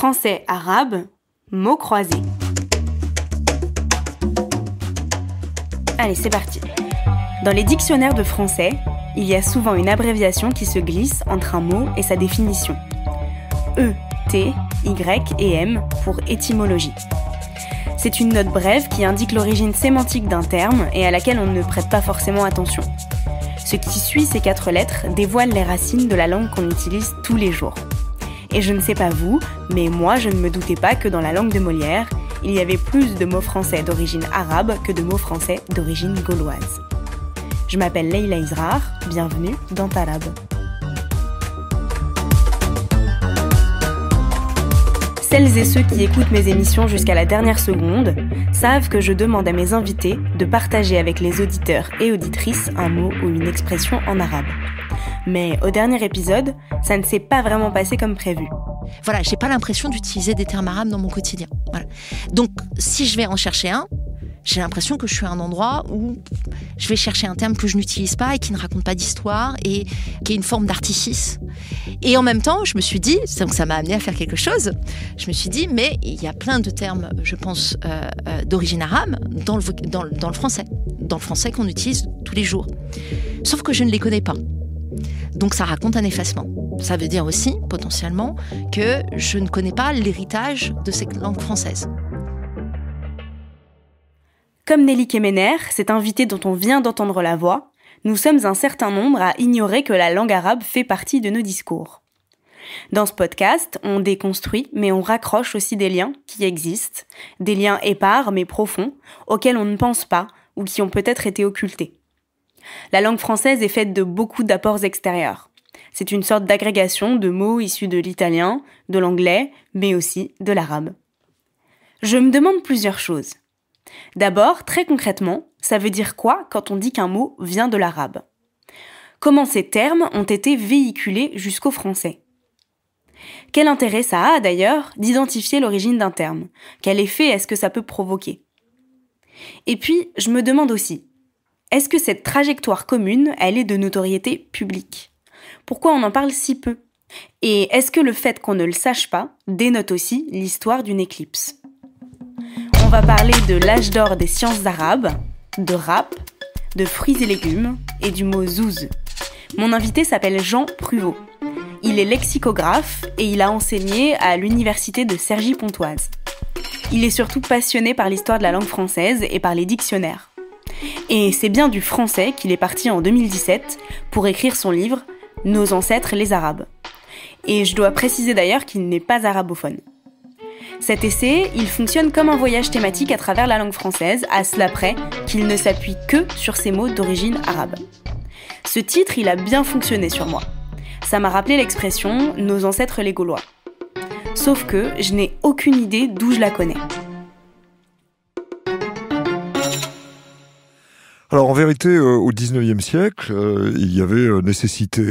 Français-arabe, mots croisés. Allez, c'est parti. Dans les dictionnaires de français, il y a souvent une abréviation qui se glisse entre un mot et sa définition. E, T, Y et M pour étymologie. C'est une note brève qui indique l'origine sémantique d'un terme et à laquelle on ne prête pas forcément attention. Ce qui suit ces 4 lettres dévoile les racines de la langue qu'on utilise tous les jours. Et je ne sais pas vous, mais moi je ne me doutais pas que dans la langue de Molière, il y avait plus de mots français d'origine arabe que de mots français d'origine gauloise. Je m'appelle Leïla Israr, bienvenue dans Talab. Celles et ceux qui écoutent mes émissions jusqu'à la dernière seconde savent que je demande à mes invités de partager avec les auditeurs et auditrices un mot ou une expression en arabe. Mais au dernier épisode, ça ne s'est pas vraiment passé comme prévu. Voilà, j'ai pas l'impression d'utiliser des termes arabes dans mon quotidien. Voilà. Donc, si je vais en chercher un, j'ai l'impression que je suis à un endroit où je vais chercher un terme que je n'utilise pas et qui ne raconte pas d'histoire et qui est une forme d'artifice. Et en même temps, je me suis dit, donc ça m'a amené à faire quelque chose, je me suis dit, mais il y a plein de termes, je pense, d'origine arabe dans le français qu'on utilise tous les jours. Sauf que je ne les connais pas. Donc ça raconte un effacement. Ça veut dire aussi, potentiellement, que je ne connais pas l'héritage de ces langues françaises. Comme Nelly Kemener, cette invitée dont on vient d'entendre la voix, nous sommes un certain nombre à ignorer que la langue arabe fait partie de nos discours. Dans ce podcast, on déconstruit, mais on raccroche aussi des liens qui existent, des liens épars mais profonds, auxquels on ne pense pas ou qui ont peut-être été occultés. La langue française est faite de beaucoup d'apports extérieurs. C'est une sorte d'agrégation de mots issus de l'italien, de l'anglais, mais aussi de l'arabe. Je me demande plusieurs choses. D'abord, très concrètement, ça veut dire quoi quand on dit qu'un mot vient de l'arabe ? Comment ces termes ont été véhiculés jusqu'au français ? Quel intérêt ça a d'ailleurs d'identifier l'origine d'un terme ? Quel effet est-ce que ça peut provoquer ? Et puis, je me demande aussi, est-ce que cette trajectoire commune, elle est de notoriété publique ? Pourquoi on en parle si peu ? Et est-ce que le fait qu'on ne le sache pas dénote aussi l'histoire d'une éclipse ? On va parler de l'âge d'or des sciences arabes, de rap, de fruits et légumes et du mot zouz. Mon invité s'appelle Jean Pruvot. Il est lexicographe et il a enseigné à l'université de Cergy-Pontoise. Il est surtout passionné par l'histoire de la langue française et par les dictionnaires. Et c'est bien du français qu'il est parti en 2017 pour écrire son livre « Nos ancêtres les Arabes ». Et je dois préciser d'ailleurs qu'il n'est pas arabophone. Cet essai, il fonctionne comme un voyage thématique à travers la langue française, à cela près qu'il ne s'appuie que sur ces mots d'origine arabe. Ce titre, il a bien fonctionné sur moi. Ça m'a rappelé l'expression « Nos ancêtres les Gaulois ». Sauf que je n'ai aucune idée d'où je la connais. Alors en vérité, au XIXe siècle, il y avait nécessité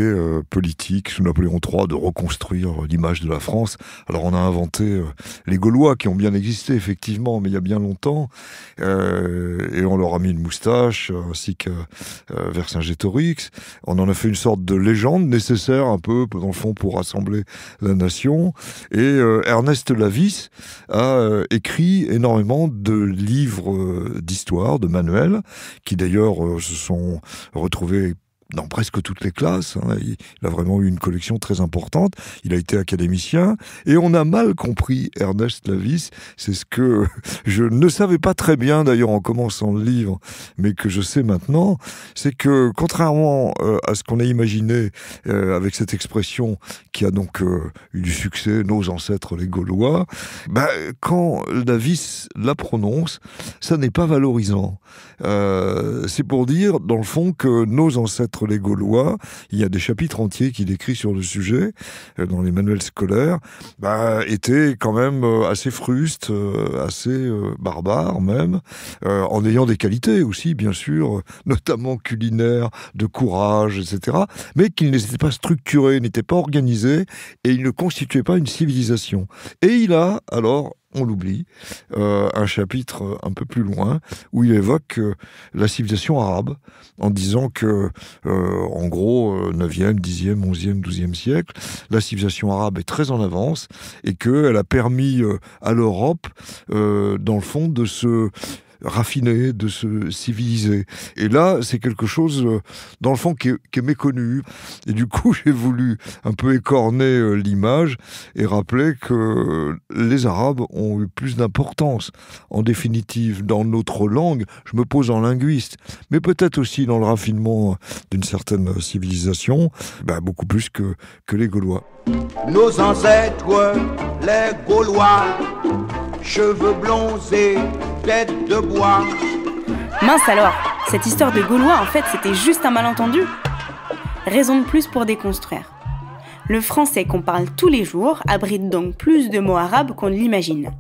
politique sous Napoléon III de reconstruire l'image de la France. Alors on a inventé les Gaulois qui ont bien existé effectivement, mais il y a bien longtemps, et on leur a mis une moustache ainsi que Vercingétorix. On en a fait une sorte de légende nécessaire un peu dans le fond pour rassembler la nation. Et Ernest Lavis a écrit énormément de livres d'histoire, de manuels, qui d'ailleurs se sont retrouvés dans presque toutes les classes. Il a vraiment eu une collection très importante. Il a été académicien. Et on a mal compris Ernest Lavis. C'est ce que je ne savais pas très bien, d'ailleurs, en commençant le livre, mais que je sais maintenant. C'est que, contrairement à ce qu'on a imaginé avec cette expression qui a donc eu du succès, nos ancêtres les Gaulois, quand Lavis la prononce, ça n'est pas valorisant. C'est pour dire, dans le fond, que nos ancêtres les Gaulois, il y a des chapitres entiers qu'il écrit sur le sujet, dans les manuels scolaires, étaient quand même assez frustes, assez barbares même, en ayant des qualités aussi, bien sûr, notamment culinaires, de courage, etc., mais qu'ils n'étaient pas structurés, n'étaient pas organisés, et ils ne constituaient pas une civilisation. Et il a, alors, on l'oublie, un chapitre un peu plus loin, où il évoque la civilisation arabe, en disant que, en gros, 9e, 10e, 11e, 12e siècle, la civilisation arabe est très en avance, et qu'elle a permis à l'Europe, dans le fond, de se raffiner, de se civiliser. Et là, c'est quelque chose, dans le fond, qui est méconnu. Et du coup, j'ai voulu un peu écorner l'image et rappeler que les Arabes ont eu plus d'importance, en définitive, dans notre langue. Je me pose en linguiste, mais peut-être aussi dans le raffinement d'une certaine civilisation, beaucoup plus que les Gaulois. Nos ancêtres, les Gaulois, cheveux blonds et tête de bois. Mince alors, cette histoire de Gaulois, en fait, c'était juste un malentendu. Raison de plus pour déconstruire. Le français qu'on parle tous les jours abrite donc plus de mots arabes qu'on ne l'imagine.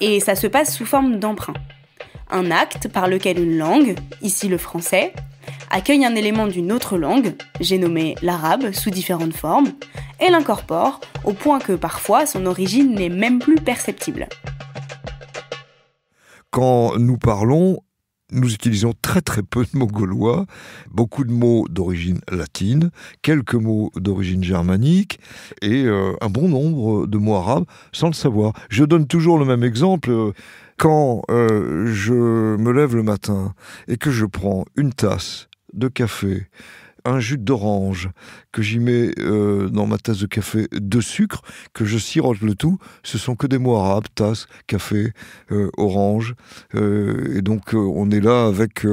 Et ça se passe sous forme d'emprunt. Un acte par lequel une langue, ici le français, accueille un élément d'une autre langue, j'ai nommé l'arabe sous différentes formes, et l'incorpore au point que parfois son origine n'est même plus perceptible. Quand nous parlons, nous utilisons très très peu de mots gaulois, beaucoup de mots d'origine latine, quelques mots d'origine germanique et un bon nombre de mots arabes sans le savoir. Je donne toujours le même exemple. Quand je me lève le matin et que je prends une tasse de café, un jus d'orange, que j'y mets dans ma tasse de café de sucre, que je sirote le tout, ce sont que des mots arabes, tasse, café, orange. Et donc on est là avec,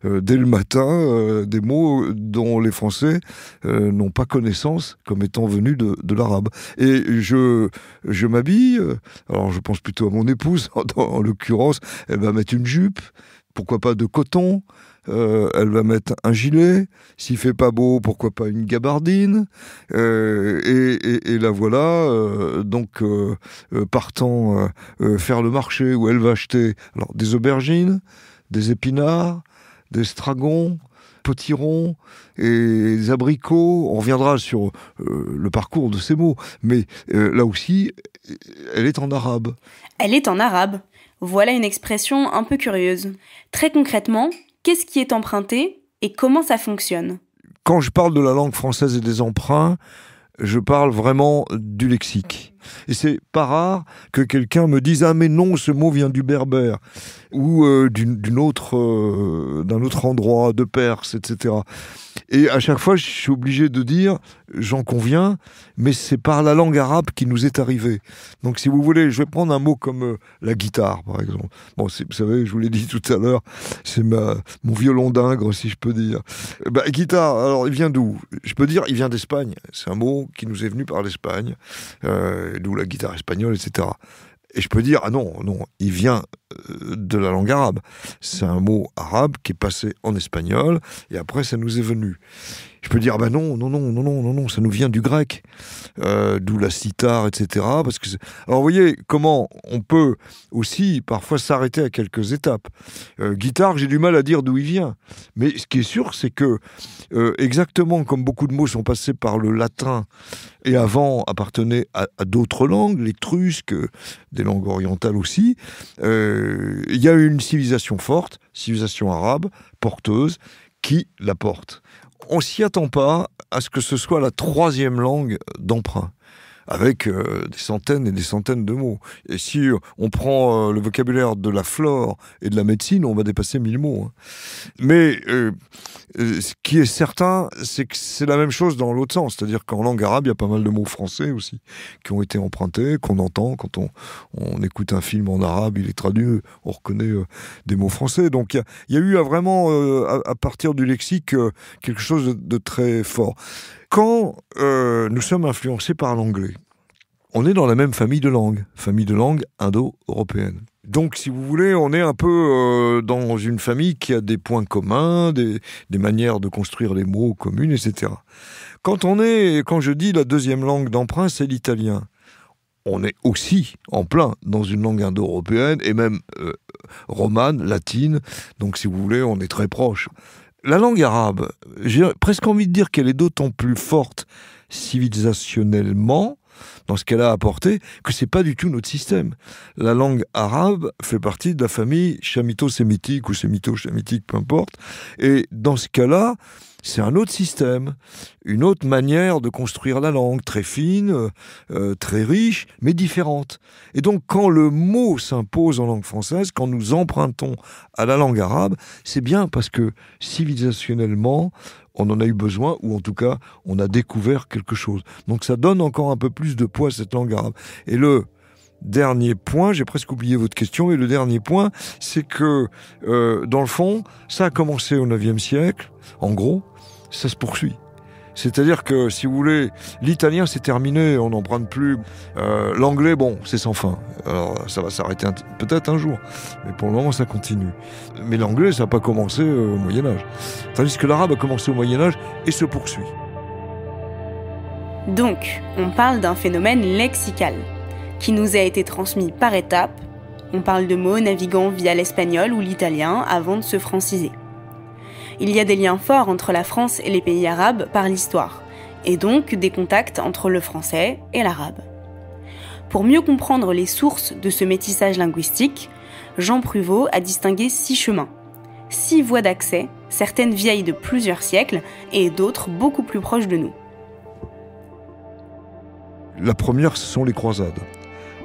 dès le matin, des mots dont les Français n'ont pas connaissance comme étant venus de l'arabe. Et je m'habille, alors je pense plutôt à mon épouse, en l'occurrence, elle va mettre une jupe, pourquoi pas de coton, elle va mettre un gilet, s'il fait pas beau, pourquoi pas une gabardine, et la voilà, partant faire le marché où elle va acheter des aubergines, des épinards, des estragons, potirons et des abricots. On reviendra sur le parcours de ces mots, mais là aussi, elle est en arabe. Elle est en arabe. Voilà une expression un peu curieuse. Très concrètement, qu'est-ce qui est emprunté et comment ça fonctionne ? Quand je parle de la langue française et des emprunts, je parle vraiment du lexique. Et c'est pas rare que quelqu'un me dise « Ah mais non, ce mot vient du berbère » ou d'un autre endroit, de Perse, etc. Et à chaque fois, je suis obligé de dire « J'en conviens, mais c'est par la langue arabe qui nous est arrivé. » Donc si vous voulez, je vais prendre un mot comme la guitare, par exemple. Bon, vous savez, je vous l'ai dit tout à l'heure, c'est mon violon d'Ingres, si je peux dire. Guitare, alors il vient d'où ? Je peux dire, il vient d'Espagne. C'est un mot qui nous est venu par l'Espagne, d'où la guitare espagnole, etc. Et je peux dire, ah non, il vient de la langue arabe. C'est un mot arabe qui est passé en espagnol, et après ça nous est venu. Je peux dire, non, ça nous vient du grec, d'où la cithare, etc. Parce que alors vous voyez comment on peut aussi parfois s'arrêter à quelques étapes. Guitare, j'ai du mal à dire d'où il vient. Mais ce qui est sûr, c'est que exactement comme beaucoup de mots sont passés par le latin et avant appartenaient à d'autres langues, l'étrusque, des langues orientales aussi, il y a une civilisation forte, civilisation arabe, porteuse, qui la porte. On s'y attend pas à ce que ce soit la troisième langue d'emprunt, avec des centaines et des centaines de mots. Et si on prend le vocabulaire de la flore et de la médecine, on va dépasser 1000 mots. Hein. Mais ce qui est certain, c'est que c'est la même chose dans l'autre sens. C'est-à-dire qu'en langue arabe, il y a pas mal de mots français aussi qui ont été empruntés, qu'on entend quand on écoute un film en arabe, il est traduit, on reconnaît des mots français. Donc il y a eu vraiment, à partir du lexique, quelque chose de très fort. Quand nous sommes influencés par l'anglais, on est dans la même famille de langues indo-européennes. Donc, si vous voulez, on est un peu dans une famille qui a des points communs, des manières de construire les mots communes, etc. Quand je dis la deuxième langue d'emprunt, c'est l'italien. On est aussi en plein dans une langue indo-européenne et même romane, latine. Donc, si vous voulez, on est très proche. La langue arabe, j'ai presque envie de dire qu'elle est d'autant plus forte civilisationnellement dans ce qu'elle a apporté, que c'est pas du tout notre système. La langue arabe fait partie de la famille chamito-sémitique ou sémito-sémitique, peu importe. Et dans ce cas-là, c'est un autre système, une autre manière de construire la langue, très fine, très riche, mais différente. Et donc, quand le mot s'impose en langue française, quand nous empruntons à la langue arabe, c'est bien parce que, civilisationnellement, on en a eu besoin, ou en tout cas, on a découvert quelque chose. Donc ça donne encore un peu plus de poids à cette langue arabe. Et le dernier point, j'ai presque oublié votre question, et le dernier point, c'est que, dans le fond, ça a commencé au IXe siècle, en gros, ça se poursuit. C'est-à-dire que, si vous voulez, l'italien c'est terminé, on n'emprunte plus. L'anglais, bon, c'est sans fin. Alors ça va s'arrêter peut-être un jour, mais pour le moment ça continue. Mais l'anglais, ça n'a pas commencé au Moyen-Âge. Tandis que l'arabe a commencé au Moyen-Âge et se poursuit. Donc, on parle d'un phénomène lexical, qui nous a été transmis par étapes. On parle de mots naviguant via l'espagnol ou l'italien avant de se franciser. Il y a des liens forts entre la France et les pays arabes par l'histoire, et donc des contacts entre le français et l'arabe. Pour mieux comprendre les sources de ce métissage linguistique, Jean Pruvot a distingué 6 chemins, 6 voies d'accès, certaines vieilles de plusieurs siècles et d'autres beaucoup plus proches de nous. La première, ce sont les croisades.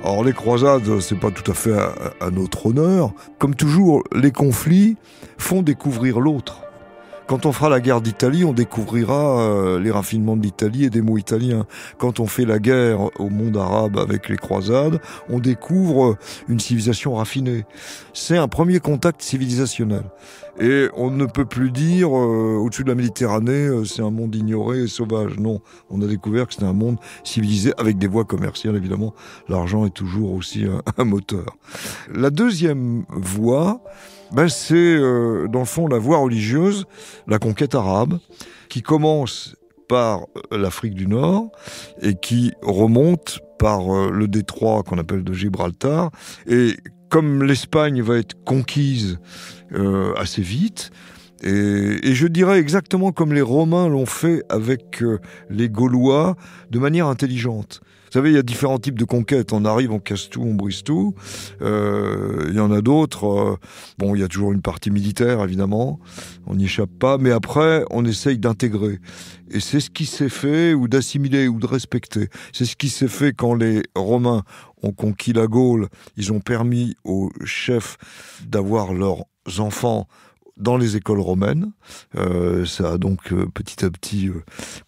Alors les croisades, c'est pas tout à fait à notre honneur. Comme toujours, les conflits font découvrir l'autre. Quand on fera la guerre d'Italie, on découvrira les raffinements de l'Italie et des mots italiens. Quand on fait la guerre au monde arabe avec les croisades, on découvre une civilisation raffinée. C'est un premier contact civilisationnel. Et on ne peut plus dire, au-dessus de la Méditerranée, c'est un monde ignoré et sauvage. Non, on a découvert que c'était un monde civilisé avec des voies commerciales, évidemment. L'argent est toujours aussi un moteur. La deuxième voie, c'est dans le fond la voie religieuse, la conquête arabe, qui commence par l'Afrique du Nord et qui remonte par le détroit qu'on appelle de Gibraltar. Et comme l'Espagne va être conquise assez vite, et je dirais exactement comme les Romains l'ont fait avec les Gaulois, de manière intelligente. Vous savez, il y a différents types de conquêtes. On arrive, on casse tout, on brise tout. Il y en a d'autres. Bon, il y a toujours une partie militaire, évidemment. On n'y échappe pas. Mais après, on essaye d'intégrer. Et c'est ce qui s'est fait, ou d'assimiler, ou de respecter. C'est ce qui s'est fait quand les Romains ont conquis la Gaule. Ils ont permis aux chefs d'avoir leurs enfants dans les écoles romaines. Ça a donc petit à petit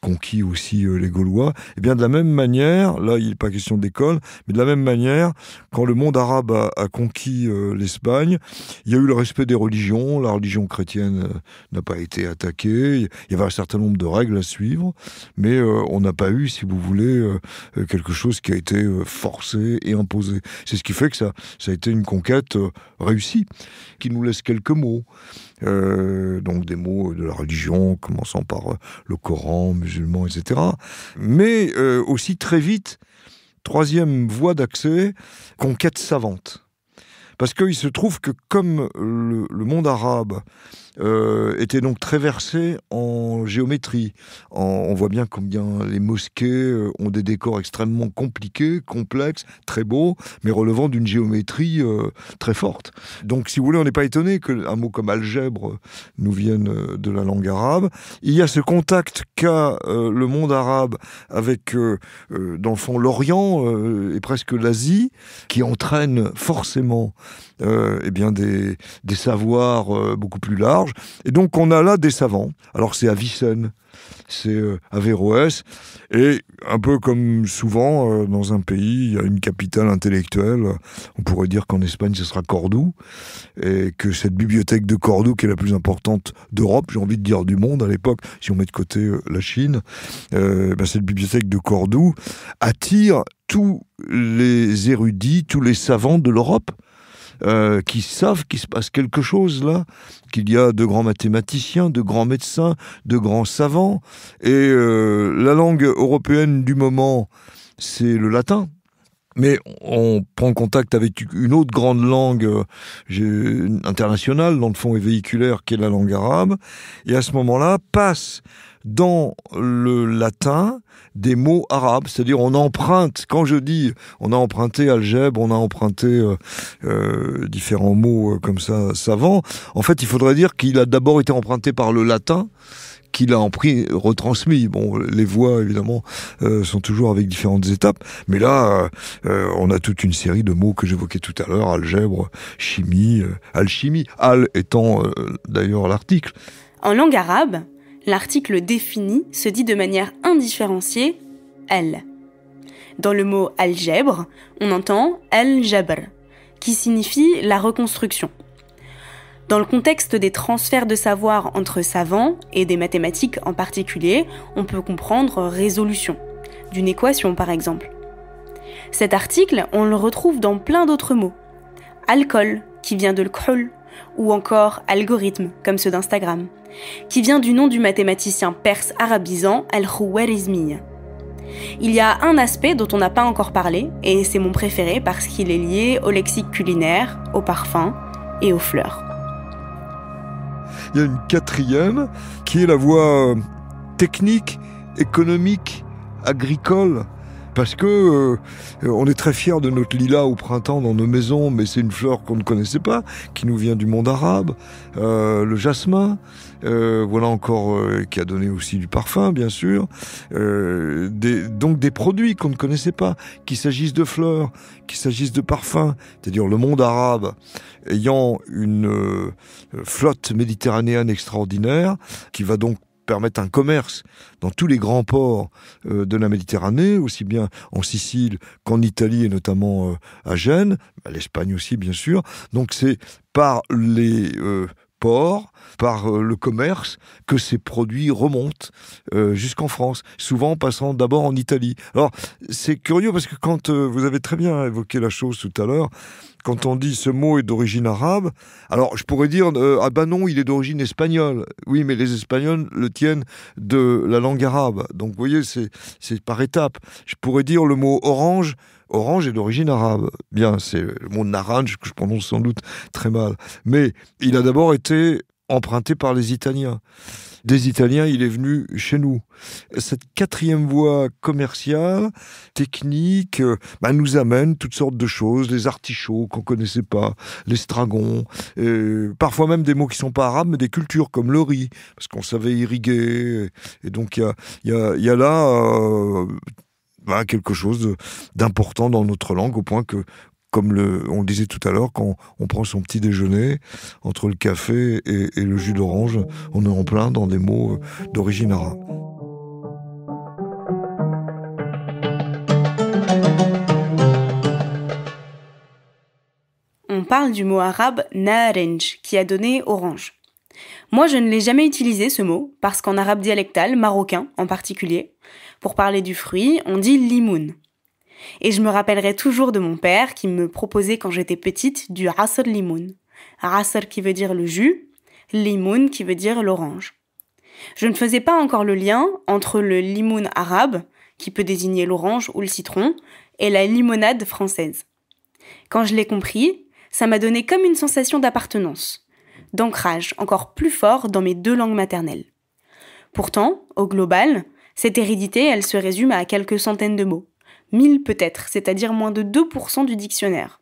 conquis aussi les Gaulois. Et bien de la même manière, là il n'est pas question d'école, mais de la même manière, quand le monde arabe a conquis l'Espagne, il y a eu le respect des religions, la religion chrétienne n'a pas été attaquée, il y avait un certain nombre de règles à suivre, mais on n'a pas eu, si vous voulez, quelque chose qui a été forcé et imposé. C'est ce qui fait que ça a été une conquête réussie, qui nous laisse quelques mots. Donc des mots de la religion, commençant par le Coran, musulman, etc. Mais aussi très vite, troisième voie d'accès, conquête savante. Parce qu'il se trouve que comme le monde arabe était donc très versé en géométrie, on voit bien combien les mosquées ont des décors extrêmement compliqués, complexes, très beaux, mais relevant d'une géométrie très forte. Donc si vous voulez, on n'est pas étonné qu'un mot comme algèbre nous vienne de la langue arabe. Il y a ce contact qu'a le monde arabe avec, dans le fond, l'Orient et presque l'Asie, qui entraîne forcément bien des savoirs beaucoup plus larges. Et donc on a là des savants. Alors c'est Avicenne, c'est Averroès, et un peu comme souvent dans un pays, il y a une capitale intellectuelle. On pourrait dire qu'en Espagne ce sera Cordoue, et que cette bibliothèque de Cordoue, qui est la plus importante d'Europe, j'ai envie de dire du monde à l'époque, si on met de côté la Chine, cette bibliothèque de Cordoue attire tous les érudits, tous les savants de l'Europe, qui savent qu'il se passe quelque chose là, qu'il y a de grands mathématiciens, de grands médecins, de grands savants. Et la langue européenne du moment, c'est le latin. Mais on prend contact avec une autre grande langue internationale, dans le fond et véhiculaire, qui est la langue arabe. Et à ce moment-là, passe dans le latin des mots arabes, c'est-à-dire on emprunte, quand je dis on a emprunté algèbre, on a emprunté différents mots comme ça savants, en fait il faudrait dire qu'il a d'abord été emprunté par le latin, qu'il a retransmis. Bon, les voix, évidemment, sont toujours avec différentes étapes. Mais là, on a toute une série de mots que j'évoquais tout à l'heure, algèbre, chimie, alchimie. Al étant, d'ailleurs, l'article. En langue arabe, l'article défini se dit de manière indifférenciée « al ». Dans le mot « algèbre », on entend « al-jabr », qui signifie la reconstruction. Dans le contexte des transferts de savoir entre savants, et des mathématiques en particulier, on peut comprendre résolution, d'une équation par exemple. Cet article, on le retrouve dans plein d'autres mots. Alcool, qui vient de l'khl, ou encore algorithme, comme ceux d'Instagram, qui vient du nom du mathématicien perse arabisant Al-Khwarizmi. Il y a un aspect dont on n'a pas encore parlé, et c'est mon préféré parce qu'il est lié au lexique culinaire, au parfum et aux fleurs. Il y a une quatrième qui est la voie technique, économique, agricole. Parce que on est très fiers de notre lilas au printemps dans nos maisons, mais c'est une fleur qu'on ne connaissait pas, qui nous vient du monde arabe. Le jasmin, voilà encore qui a donné aussi du parfum, bien sûr. Donc des produits qu'on ne connaissait pas, qu'il s'agisse de fleurs, qu'il s'agisse de parfums. C'est-à-dire le monde arabe ayant une flotte méditerranéenne extraordinaire, qui va donc permettre un commerce dans tous les grands ports de la Méditerranée, aussi bien en Sicile qu'en Italie et notamment à Gênes, à l'Espagne aussi bien sûr. Donc c'est par les ports, par le commerce, que ces produits remontent jusqu'en France, souvent en passant d'abord en Italie. Alors c'est curieux parce que quand vous avez très bien évoqué la chose tout à l'heure, quand on dit ce mot est d'origine arabe, alors je pourrais dire ah ben non, il est d'origine espagnole. Oui, mais les Espagnols le tiennent de la langue arabe. Donc vous voyez, c'est par étapes. Je pourrais dire le mot orange. Orange est d'origine arabe. Bien, c'est le mot naranj que je prononce sans doute très mal. Mais il a d'abord été emprunté par les Italiens. Des Italiens, il est venu chez nous. Cette quatrième voie commerciale, technique, nous amène toutes sortes de choses, les artichauts qu'on connaissait pas, l'estragon, parfois même des mots qui sont pas arabes, mais des cultures comme le riz, parce qu'on savait irriguer. Et donc il y a là quelque chose d'important dans notre langue, au point que, comme on le disait tout à l'heure, quand on prend son petit déjeuner, entre le café et le jus d'orange, on est en plein dans des mots d'origine arabe. On parle du mot arabe « naranj » qui a donné « orange ». Moi, je ne l'ai jamais utilisé, ce mot, parce qu'en arabe dialectal, marocain en particulier, pour parler du fruit, on dit « limoun ». Et je me rappellerai toujours de mon père qui me proposait quand j'étais petite du asr limoun. Asr qui veut dire le jus, limoun qui veut dire l'orange. Je ne faisais pas encore le lien entre le limoun arabe, qui peut désigner l'orange ou le citron, et la limonade française. Quand je l'ai compris, ça m'a donné comme une sensation d'appartenance, d'ancrage encore plus fort dans mes deux langues maternelles. Pourtant, au global, cette hérédité, elle se résume à quelques centaines de mots. 1000 peut-être, c'est-à-dire moins de 2% du dictionnaire.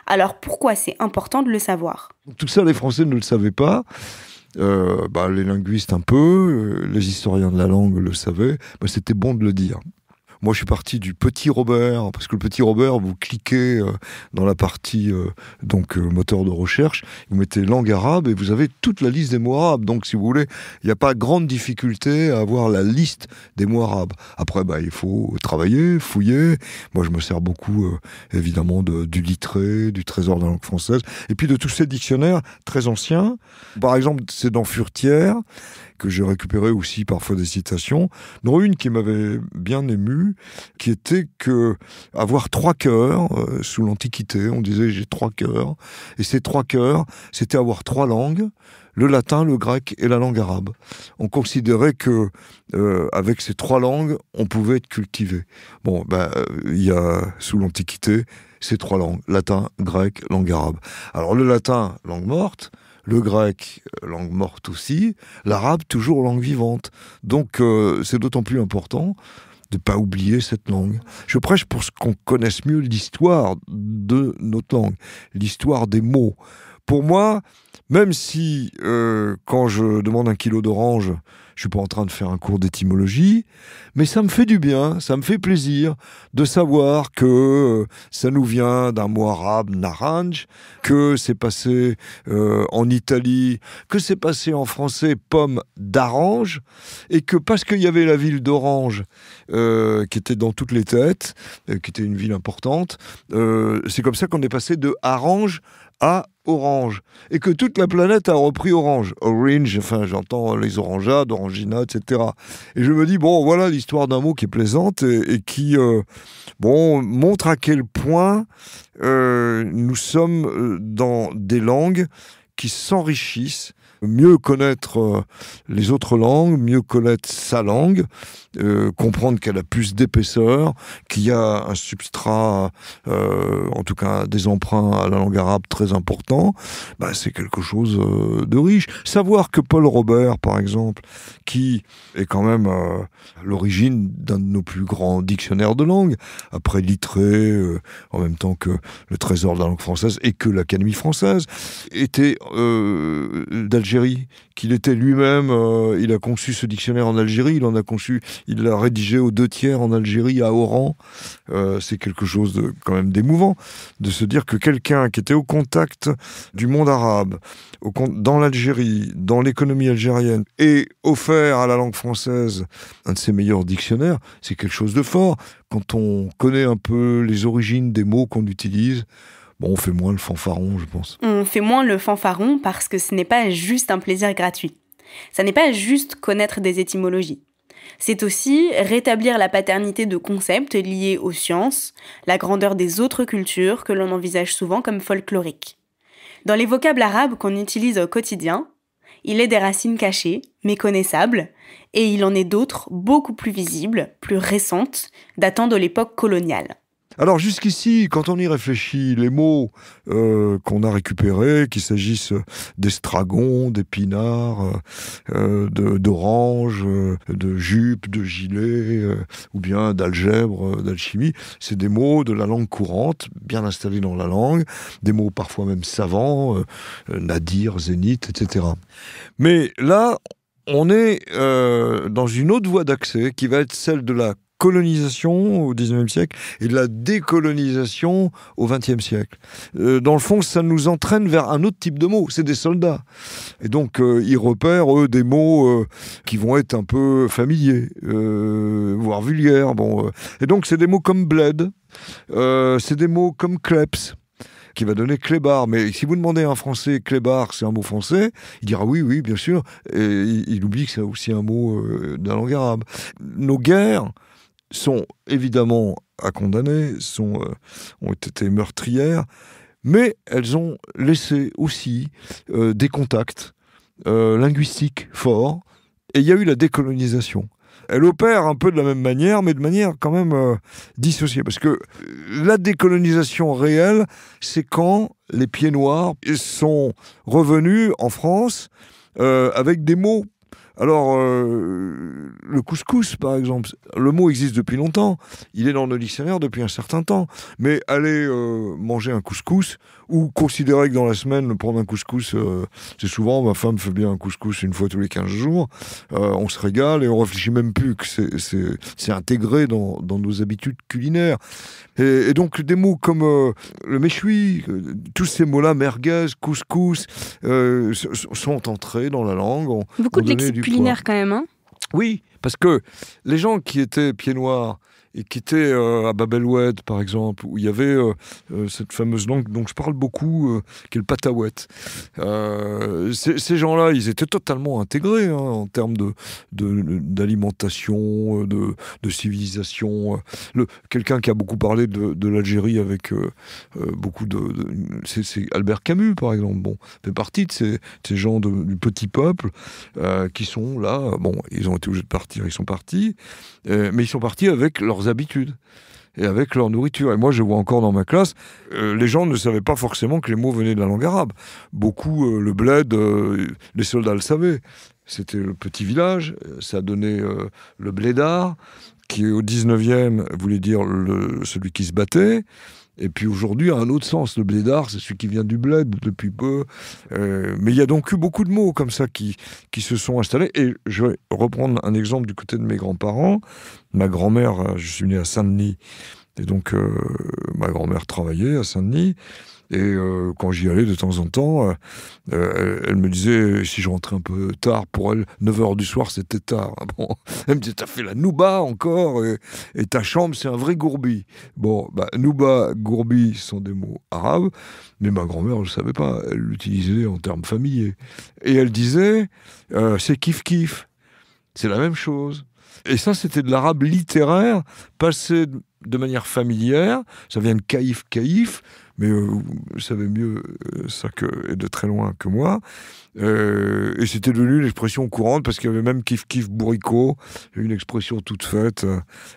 Alors pourquoi c'est important de le savoir ? Tout ça, les Français ne le savaient pas. Les linguistes un peu, les historiens de la langue le savaient. C'était bon de le dire. Moi, je suis parti du Petit Robert, parce que le Petit Robert, vous cliquez dans la partie moteur de recherche, vous mettez langue arabe et vous avez toute la liste des mots arabes. Donc, si vous voulez, il n'y a pas grande difficulté à avoir la liste des mots arabes. Après, il faut travailler, fouiller. Moi, je me sers beaucoup, évidemment, du Littré, du Trésor de la langue française, et puis de tous ces dictionnaires très anciens. Par exemple, c'est dans Furetière, que j'ai récupéré aussi parfois des citations, dont une qui m'avait bien ému, qui était que avoir 3 cœurs, sous l'Antiquité, on disait j'ai 3 cœurs, et ces 3 cœurs, c'était avoir 3 langues, le latin, le grec et la langue arabe. On considérait que avec ces 3 langues, on pouvait être cultivé. Il y a sous l'Antiquité ces 3 langues, latin, grec, langue arabe. Alors le latin, langue morte, le grec, langue morte aussi, l'arabe, toujours langue vivante. Donc, c'est d'autant plus important de ne pas oublier cette langue. Je prêche pour qu'on connaisse mieux l'histoire de notre langue, l'histoire des mots. Pour moi, même si, quand je demande 1 kilo d'orange, je suis pas en train de faire un cours d'étymologie, mais ça me fait du bien, ça me fait plaisir de savoir que ça nous vient d'un mot arabe, naranj, que c'est passé en Italie, que c'est passé en français, pomme d'Arange, et que parce qu'il y avait la ville d'Orange, qui était dans toutes les têtes, qui était une ville importante, c'est comme ça qu'on est passé de Arange à Orange, et que toute la planète a repris Orange. Orange, enfin j'entends les orangeades, orangina, etc. Et je me dis, bon voilà l'histoire d'un mot qui est plaisante et qui montre à quel point nous sommes dans des langues qui s'enrichissent. Mieux connaître les autres langues, mieux connaître sa langue, comprendre qu'elle a plus d'épaisseur, qu'il y a un substrat, en tout cas des emprunts à la langue arabe très importants, c'est quelque chose de riche. Savoir que Paul Robert, par exemple, qui est quand même l'origine d'un de nos plus grands dictionnaires de langue, après Littré, en même temps que le Trésor de la langue française et que l'Académie française, était d'Algérie, qu'il était lui-même, il a conçu ce dictionnaire en Algérie, il l'a rédigé aux 2/3 en Algérie, à Oran. C'est quelque chose de quand même d'émouvant, de se dire que quelqu'un qui était au contact du monde arabe, dans l'Algérie, dans l'économie algérienne, et offert à la langue française un de ses meilleurs dictionnaires, c'est quelque chose de fort. Quand on connaît un peu les origines des mots qu'on utilise, on fait moins le fanfaron, je pense. On fait moins le fanfaron parce que ce n'est pas juste un plaisir gratuit. Ça n'est pas juste connaître des étymologies. C'est aussi rétablir la paternité de concepts liés aux sciences, la grandeur des autres cultures que l'on envisage souvent comme folkloriques. Dans les vocables arabes qu'on utilise au quotidien, il est des racines cachées, méconnaissables, et il en est d'autres beaucoup plus visibles, plus récentes, datant de l'époque coloniale. Alors jusqu'ici, quand on y réfléchit, les mots qu'on a récupérés, qu'il s'agisse d'estragon, d'épinard, d'orange, de jupe, de gilet, ou bien d'algèbre, d'alchimie, c'est des mots de la langue courante, bien installés dans la langue, des mots parfois même savants, nadir, zénith, etc. Mais là, on est dans une autre voie d'accès qui va être celle de la colonisation au XIXe siècle et de la décolonisation au XXe siècle. Dans le fond, ça nous entraîne vers un autre type de mots. C'est des soldats. Et donc, ils repèrent, eux, des mots qui vont être un peu familiers, voire vulgaires. Et donc, c'est des mots comme bled, c'est des mots comme kleps, qui va donner clébard. Mais si vous demandez à un Français clébard, c'est un mot français, il dira oui, bien sûr. Et il oublie que c'est aussi un mot de la langue arabe. Nos guerres sont évidemment à condamner, ont été meurtrières, mais elles ont laissé aussi des contacts linguistiques forts, et il y a eu la décolonisation. Elle opère un peu de la même manière, mais de manière quand même dissociée, parce que la décolonisation réelle, c'est quand les pieds noirs sont revenus en France avec des mots. Alors, le couscous, par exemple, le mot existe depuis longtemps. Il est dans nos dictionnaires depuis un certain temps. Mais aller manger un couscous, ou considérer que dans la semaine, prendre un couscous, c'est souvent, ma femme fait bien un couscous une fois tous les 15 jours, on se régale et on réfléchit même plus que c'est intégré dans nos habitudes culinaires. Et donc, des mots comme le méchoui, tous ces mots-là, merguez, couscous, sont entrés dans la langue. Beaucoup de lexique culinaire quand même, hein ? Oui, parce que les gens qui étaient pieds noirs et qui étaient à Bab el Oued, par exemple, où il y avait cette fameuse langue dont je parle beaucoup, qui est le patawet. Ces gens-là, ils étaient totalement intégrés en termes d'alimentation, de civilisation. Quelqu'un qui a beaucoup parlé de l'Algérie avec beaucoup c'est Albert Camus, par exemple. Fait partie de ces gens du petit peuple qui sont là. Ils ont été obligés de partir, ils sont partis. Mais ils sont partis avec leurs habitudes. et avec leur nourriture. Et moi, je vois encore dans ma classe, les gens ne savaient pas forcément que les mots venaient de la langue arabe. Beaucoup, le bled, les soldats le savaient. C'était le petit village, ça donnait le blédard, qui au 19e voulait dire celui qui se battait. Et puis aujourd'hui, a un autre sens. Le blédard, c'est celui qui vient du bled depuis peu. Mais il y a donc eu beaucoup de mots comme ça qui se sont installés. Et je vais reprendre un exemple du côté de mes grands-parents. Ma grand-mère, je suis né à Saint-Denis. Et donc, ma grand-mère travaillait à Saint-Denis. Et quand j'y allais de temps en temps, elle me disait, si je rentrais un peu tard, pour elle, 9h du soir, c'était tard. Bon, elle me disait, t'as fait la nouba encore, et ta chambre, c'est un vrai gourbi. Bon, nouba, gourbi sont des mots arabes, mais ma grand-mère, je ne savais pas, elle l'utilisait en termes familiers. Et elle disait, c'est kiff-kiff. C'est la même chose. Et ça, c'était de l'arabe littéraire, passé de manière familière. Ça vient de caïf, mais vous savez mieux ça et de très loin que moi. Et c'était devenu une expression courante parce qu'il y avait même kiff bourricot, une expression toute faite,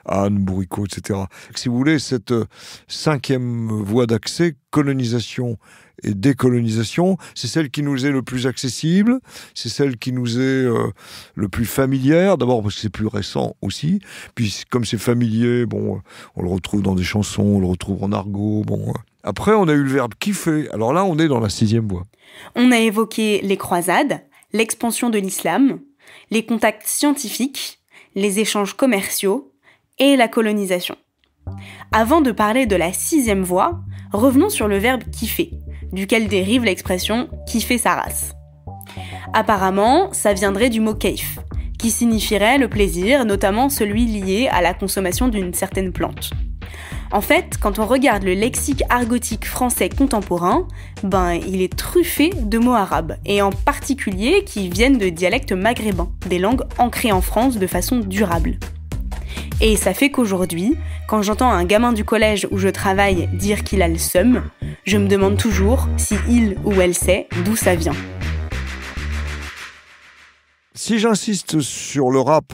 Anne, bourricot, etc. Si vous voulez, cette 5e voie d'accès, colonisation et décolonisation, c'est celle qui nous est le plus accessible, c'est celle qui nous est le plus familière, d'abord parce que c'est plus récent aussi, puis comme c'est familier, bon, on le retrouve dans des chansons, on le retrouve en argot, bon. Après, on a eu le verbe kiffer, alors là, on est dans la 6e voie. On a évoqué les croisades, l'expansion de l'islam, les contacts scientifiques, les échanges commerciaux et la colonisation. Avant de parler de la 6e voie, revenons sur le verbe kiffer, duquel dérive l'expression « kiffer sa race ». Apparemment, ça viendrait du mot « keif », qui signifierait le plaisir, notamment celui lié à la consommation d'une certaine plante. En fait, quand on regarde le lexique argotique français contemporain, il est truffé de mots arabes, et en particulier qui viennent de dialectes maghrébins, des langues ancrées en France de façon durable. Et ça fait qu'aujourd'hui, quand j'entends un gamin du collège où je travaille dire qu'il a le seum, je me demande toujours si il ou elle sait d'où ça vient. Si j'insiste sur le rap,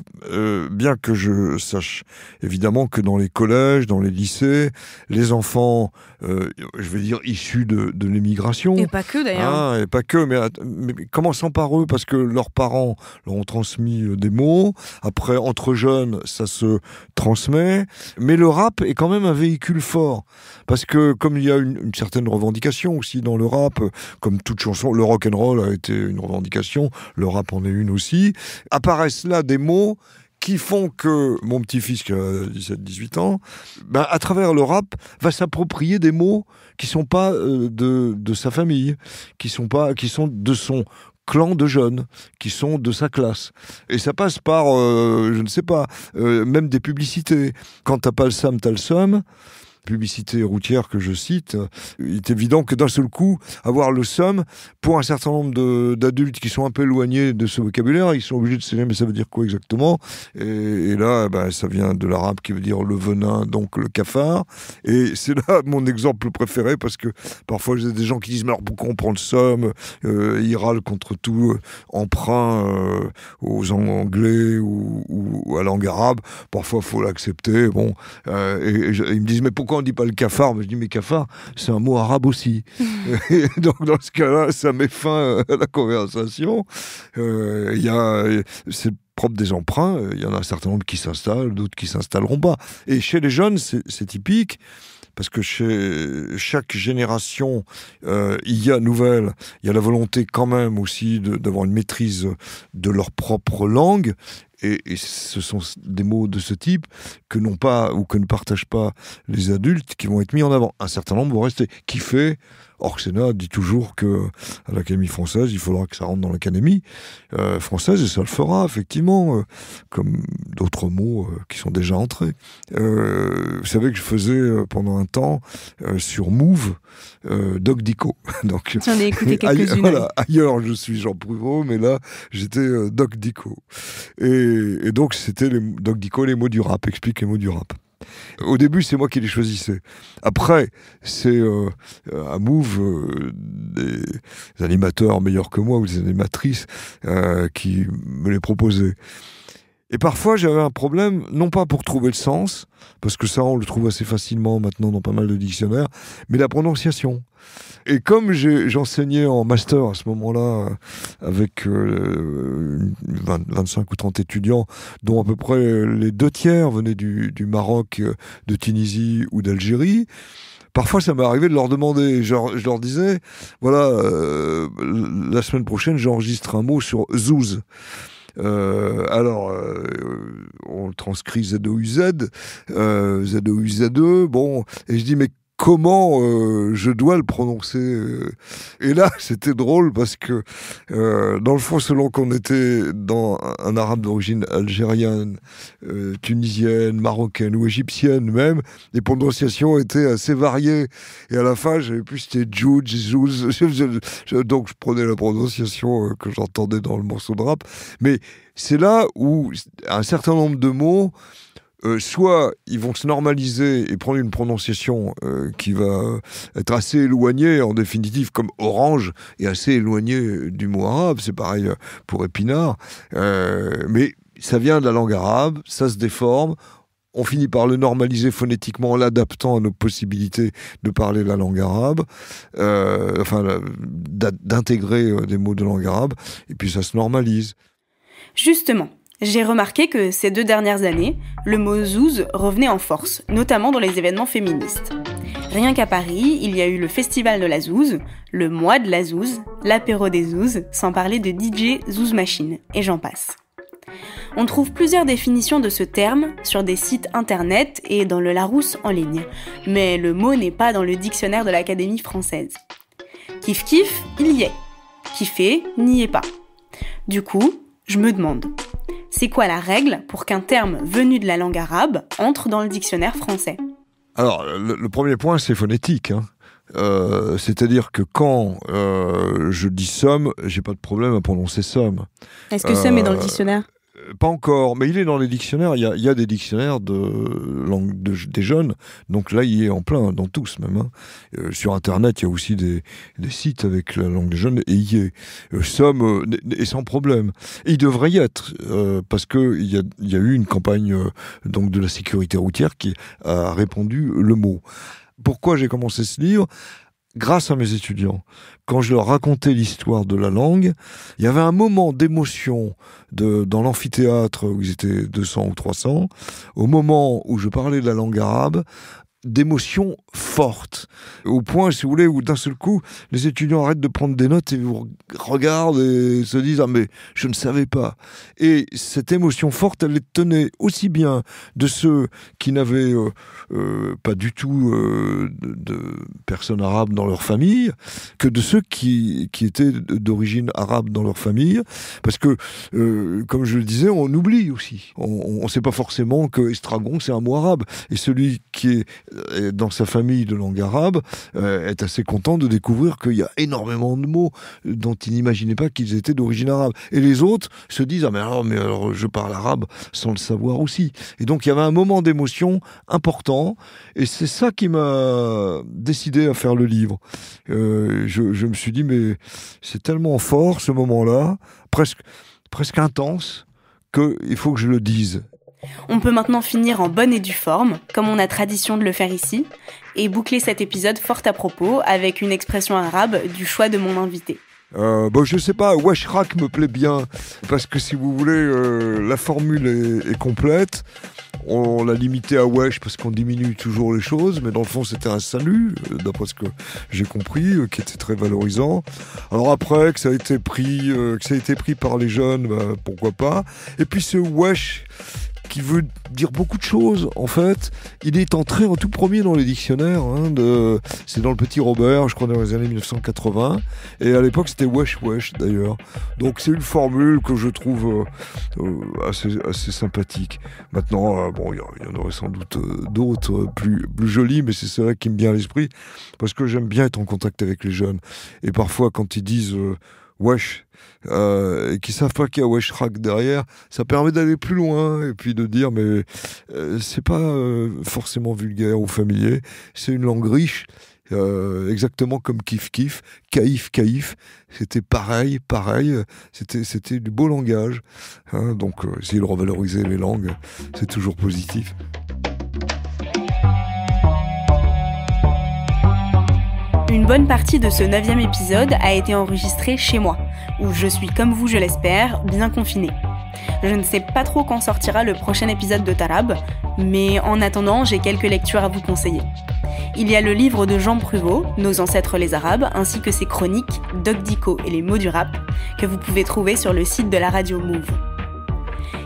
bien que je sache évidemment que dans les collèges, dans les lycées, les enfants, je vais dire issus de l'émigration. Et pas que d'ailleurs. Et pas que, mais commençant par eux, parce que leurs parents leur ont transmis des mots. Après, entre jeunes, ça se transmet. Mais le rap est quand même un véhicule fort. Parce que comme il y a une certaine revendication aussi dans le rap, comme toute chanson, le rock'n'roll a été une revendication, le rap en est une aussi. Apparaissent là des mots qui font que mon petit-fils qui a 17-18 ans, à travers le rap, va s'approprier des mots qui sont pas de sa famille, qui sont de son clan de jeunes, qui sont de sa classe. Et ça passe par, je ne sais pas, même des publicités. Quand t'as pas le SAM, t'as le SOM. Publicité routière que je cite, il est évident que d'un seul coup, avoir le SOM, pour un certain nombre d'adultes qui sont un peu éloignés de ce vocabulaire, ils sont obligés de se dire mais ça veut dire quoi exactement ? Et là, ça vient de l'arabe qui veut dire le venin, donc le cafard. Et c'est là mon exemple préféré parce que parfois j'ai des gens qui disent mais alors pourquoi on prend le SOM ? Ils râlent contre tout emprunt aux anglais ou à langue arabe. Parfois, il faut l'accepter. Bon, et ils me disent mais pourquoi on dit pas le cafard ? Je dis mais cafard, c'est un mot arabe aussi. Et donc dans ce cas-là, ça met fin à la conversation. C'est propre des emprunts. Il y en a un certain nombre qui s'installent, d'autres qui s'installeront pas. Et chez les jeunes, c'est typique. Parce que chez chaque génération, il y a la volonté quand même aussi d'avoir une maîtrise de leur propre langue. Et ce sont des mots de ce type que n'ont pas ou que ne partagent pas les adultes qui vont être mis en avant. Un certain nombre vont rester. Kiffer, Orxena dit toujours que à l'Académie française, il faudra que ça rentre dans l'Académie française, et ça le fera, effectivement, comme d'autres mots qui sont déjà entrés. Vous savez que je faisais pendant un temps sur Move Doc Dico. Donc, j'en ai écouté quelques-unes. Ailleurs, je suis Jean Prouveau, mais là, j'étais Doc Dico. Et donc, c'était Doc Dico, les mots du rap, explique les mots du rap. Au début, c'est moi qui les choisissais. Après, c'est à Move des animateurs meilleurs que moi ou des animatrices qui me les proposaient. Et parfois, j'avais un problème, non pas pour trouver le sens, parce que ça, on le trouve assez facilement maintenant dans pas mal de dictionnaires, mais la prononciation. Et comme j'enseignais en master à ce moment-là, avec 25 ou 30 étudiants, dont à peu près les 2/3 venaient du Maroc, de Tunisie ou d'Algérie, parfois, ça m'est arrivé de leur demander. Je leur disais, voilà, la semaine prochaine, j'enregistre un mot sur zouz. On le transcrit Z-O-U-Z, Z-O-U-Z-E, bon, et je dis, mais comment je dois le prononcer Et là, c'était drôle parce que, dans le fond, selon qu'on était dans un arabe d'origine algérienne, tunisienne, marocaine ou égyptienne même, les prononciations étaient assez variées. Et à la fin, j'avais plus, c'était Djoudj, Zouz. Donc, je prenais la prononciation que j'entendais dans le morceau de rap. Mais c'est là où un certain nombre de mots, soit ils vont se normaliser et prendre une prononciation qui va être assez éloignée, en définitive, comme orange est assez éloigné du mot arabe, c'est pareil pour épinard, mais ça vient de la langue arabe, ça se déforme, on finit par le normaliser phonétiquement en l'adaptant à nos possibilités de parler la langue arabe, d'intégrer des mots de langue arabe, et puis ça se normalise. Justement, j'ai remarqué que ces 2 dernières années, le mot zouz revenait en force, notamment dans les événements féministes. Rien qu'à Paris, il y a eu le festival de la zouze, le mois de la zouze, l'apéro des zouzes, sans parler de DJ Zouz Machine, et j'en passe. On trouve plusieurs définitions de ce terme sur des sites internet et dans le Larousse en ligne, mais le mot n'est pas dans le dictionnaire de l'Académie française. Kiff kiff, il y est. Kiffer, n'y est pas. Du coup, je me demande, c'est quoi la règle pour qu'un terme venu de la langue arabe entre dans le dictionnaire français ? Alors, le premier point, c'est phonétique, hein. C'est-à-dire que quand je dis somme, j'ai pas de problème à prononcer somme. Est-ce que somme est dans le dictionnaire ? Pas encore, mais il est dans les dictionnaires. Il y a des dictionnaires de langue des jeunes, donc là il est en plein, dans tous même, hein. Sur internet il y a aussi des sites avec la langue des jeunes, et il y est. Somme est sans problème. Et il devrait y être, parce que il y a eu une campagne donc de la sécurité routière qui a répandu le mot. Pourquoi j'ai commencé ce livre ? Grâce à mes étudiants. Quand je leur racontais l'histoire de la langue, il y avait un moment d'émotion dans l'amphithéâtre où ils étaient 200 ou 300, au moment où je parlais de la langue arabe, d'émotions fortes, au point, si vous voulez, où d'un seul coup, les étudiants arrêtent de prendre des notes et vous regardent et se disent « Ah mais je ne savais pas ». Et cette émotion forte, elle les tenait aussi bien de ceux qui n'avaient pas du tout de personnes arabes dans leur famille, que de ceux qui étaient d'origine arabe dans leur famille, parce que, comme je le disais, on oublie aussi. On ne sait pas forcément que estragon, c'est un mot arabe, et celui qui est dans sa famille de langue arabe, est assez content de découvrir qu'il y a énormément de mots dont il n'imaginait pas qu'ils étaient d'origine arabe. Et les autres se disent « Ah mais alors je parle arabe sans le savoir aussi ». Et donc il y avait un moment d'émotion important, et c'est ça qui m'a décidé à faire le livre. Je me suis dit « Mais c'est tellement fort ce moment-là, presque intense, qu'il faut que je le dise ». On peut maintenant finir en bonne et due forme, comme on a tradition de le faire ici, et boucler cet épisode fort à propos avec une expression arabe du choix de mon invité. Je sais pas, Weshrak me plaît bien, parce que si vous voulez, la formule est complète. On l'a limité à wesh parce qu'on diminue toujours les choses, mais dans le fond c'était un salut, d'après ce que j'ai compris, qui était très valorisant. Alors après, que ça a été pris par les jeunes, pourquoi pas. Et puis ce wesh, qui veut dire beaucoup de choses, en fait. Il est entré en tout premier dans les dictionnaires, hein, c'est dans le Petit Robert, je crois dans les années 1980, et à l'époque c'était wesh wesh d'ailleurs. Donc c'est une formule que je trouve assez sympathique. Maintenant, il y en aurait sans doute d'autres plus jolies, mais c'est celle-là qui me vient à l'esprit, parce que j'aime bien être en contact avec les jeunes. Et parfois quand ils disent wesh, et qui savent pas qu'il y a Weshrak derrière, ça permet d'aller plus loin et puis de dire mais c'est pas forcément vulgaire ou familier, c'est une langue riche exactement comme Kif Kif, Kaïf Kaïf, c'était pareil, c'était du beau langage. Hein, donc essayer de revaloriser les langues, c'est toujours positif. Une bonne partie de ce 9e épisode a été enregistrée chez moi, où je suis, comme vous je l'espère, bien confinée. Je ne sais pas trop quand sortira le prochain épisode de Tarab, mais en attendant, j'ai quelques lectures à vous conseiller. Il y a le livre de Jean Pruvot, Nos ancêtres les Arabes, ainsi que ses chroniques, Doc Dico et les mots du rap, que vous pouvez trouver sur le site de la radio Move.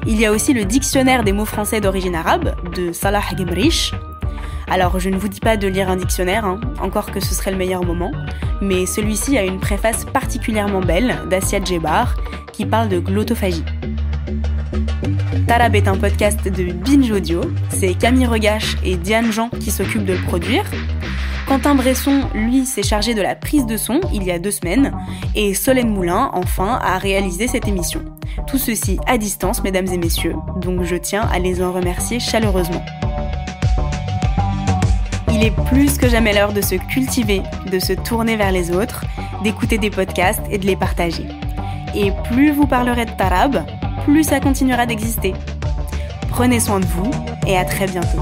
Il y a aussi le dictionnaire des mots français d'origine arabe, de Salah Gemrish. Alors je ne vous dis pas de lire un dictionnaire, encore que ce serait le meilleur moment, mais celui-ci a une préface particulièrement belle d'Assia Djebar, qui parle de glottophagie. Tarab est un podcast de Binge Audio, c'est Camille Regache et Diane Jean qui s'occupent de le produire. Quentin Bresson, lui, s'est chargé de la prise de son il y a 2 semaines, et Solène Moulin, enfin, a réalisé cette émission. Tout ceci à distance, mesdames et messieurs, donc je tiens à les en remercier chaleureusement. Il est plus que jamais l'heure de se cultiver, de se tourner vers les autres, d'écouter des podcasts et de les partager. Et plus vous parlerez de Tarab, plus ça continuera d'exister. Prenez soin de vous et à très bientôt.